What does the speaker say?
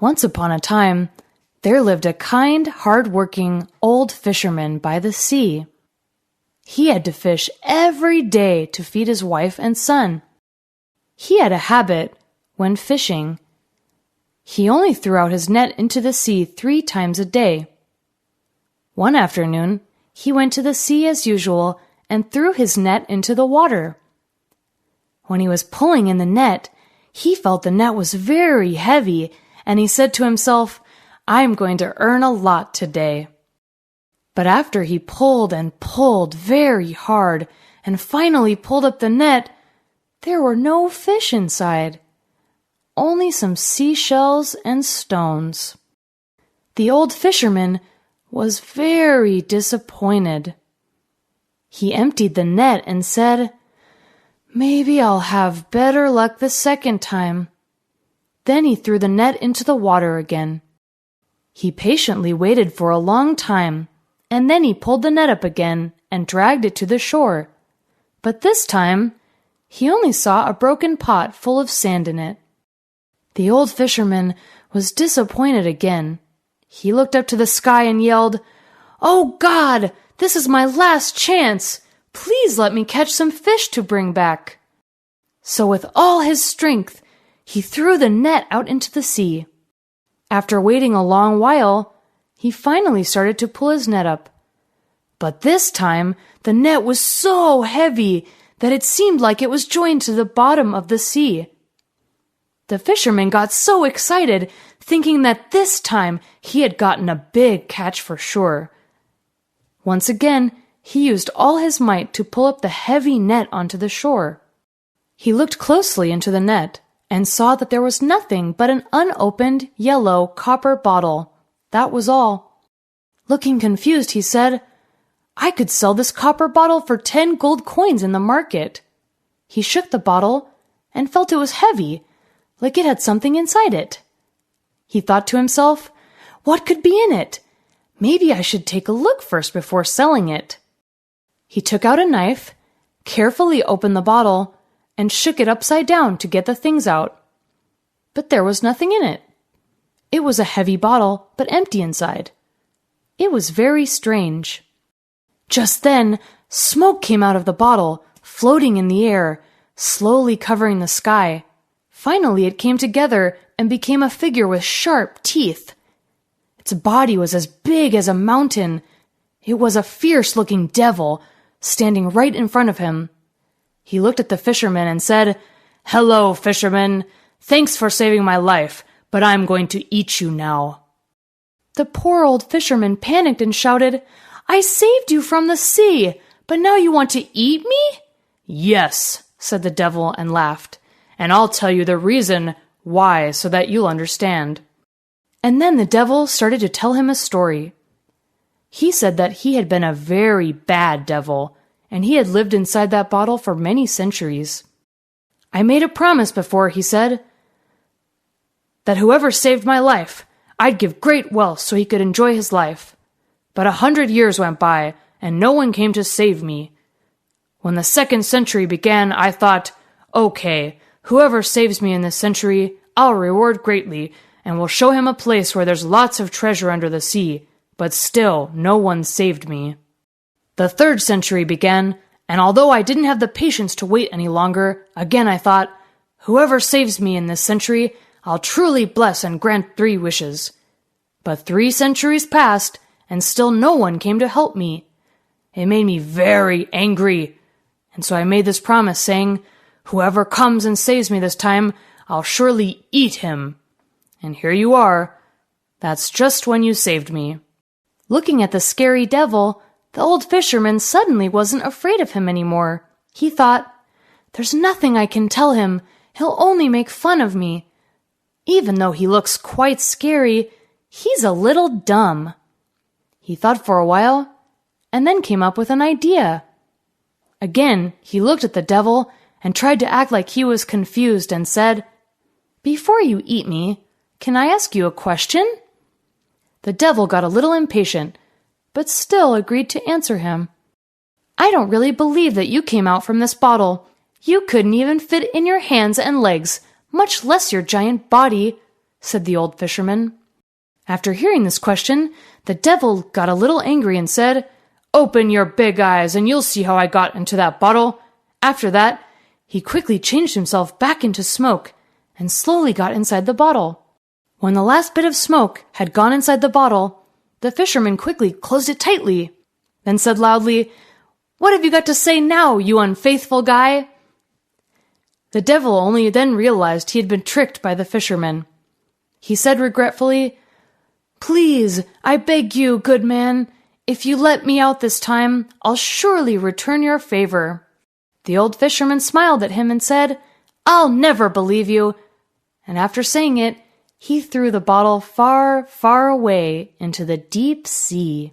Once upon a time, there lived a kind, hard-working old fisherman by the sea. He had to fish every day to feed his wife and son. He had a habit when fishing. He only threw out his net into the sea 3 times a day. One afternoon, he went to the sea as usual and threw his net into the water. When he was pulling in the net, he felt the net was very heavy, and he said to himself, "I'm going to earn a lot today." But after he pulled and pulled very hard and finally pulled up the net, there were no fish inside, only some seashells and stones. The old fisherman was very disappointed. He emptied the net and said, "Maybe I'll have better luck the second time." Then he threw the net into the water again. He patiently waited for a long time, and then he pulled the net up again and dragged it to the shore. But this time, he only saw a broken pot full of sand in it. The old fisherman was disappointed again. He looked up to the sky and yelled, "Oh God, this is my last chance! Please let me catch some fish to bring back." So with all his strength, he threw the net out into the sea. After waiting a long while, he finally started to pull his net up. But this time, the net was so heavy that it seemed like it was joined to the bottom of the sea. The fisherman got so excited, thinking that this time he had gotten a big catch for sure. Once again, he used all his might to pull up the heavy net onto the shore. He looked closely into the net and saw that there was nothing but an unopened yellow copper bottle. That was all. Looking confused, he said, "I could sell this copper bottle for 10 gold coins in the market." He shook the bottle and felt it was heavy, like it had something inside it. He thought to himself, "What could be in it? Maybe I should take a look first before selling it." He took out a knife, carefully opened the bottle, and shook it upside down to get the things out. But there was nothing in it. It was a heavy bottle, but empty inside. It was very strange. Just then, smoke came out of the bottle, floating in the air, slowly covering the sky. Finally, it came together and became a figure with sharp teeth. Its body was as big as a mountain. It was a fierce-looking devil, standing right in front of him. He looked at the fisherman and said, "Hello, fisherman. Thanks for saving my life, but I'm going to eat you now." The poor old fisherman panicked and shouted, "I saved you from the sea, but now you want to eat me?" "Yes," said the devil and laughed, "and I'll tell you the reason why so that you'll understand." And then the devil started to tell him a story. He said that he had been a very bad devil, and he had lived inside that bottle for many centuries. "I made a promise before," he said, "that whoever saved my life, I'd give great wealth so he could enjoy his life. But 100 years went by, and no one came to save me. When the 2nd century began, I thought, okay, whoever saves me in this century, I'll reward greatly, and will show him a place where there's lots of treasure under the sea, but still no one saved me. The 3rd century began, and although I didn't have the patience to wait any longer, again I thought, whoever saves me in this century, I'll truly bless and grant 3 wishes. But 3 centuries passed, and still no one came to help me. It made me very angry, and so I made this promise, saying, whoever comes and saves me this time, I'll surely eat him. And here you are. That's just when you saved me." Looking at the scary devil, the old fisherman suddenly wasn't afraid of him anymore. He thought, there's nothing I can tell him. He'll only make fun of me. Even though he looks quite scary, he's a little dumb. He thought for a while, and then came up with an idea. Again, he looked at the devil and tried to act like he was confused and said, "Before you eat me, can I ask you a question?" The devil got a little impatient, but still agreed to answer him. "I don't really believe that you came out from this bottle. You couldn't even fit in your hands and legs, much less your giant body. said the old fisherman. After hearing this question, the devil got a little angry and said, "Open your big eyes and you'll see how I got into that bottle." After that, he quickly changed himself back into smoke and slowly got inside the bottle. When the last bit of smoke had gone inside the bottle, the fisherman quickly closed it tightly, then said loudly, "What have you got to say now, you unfaithful guy?" The devil only then realized he had been tricked by the fisherman. He said regretfully, "Please, I beg you, good man, if you let me out this time, I'll surely return your favor." The old fisherman smiled at him and said, "I'll never believe you." And after saying it, he threw the bottle far, far away into the deep sea.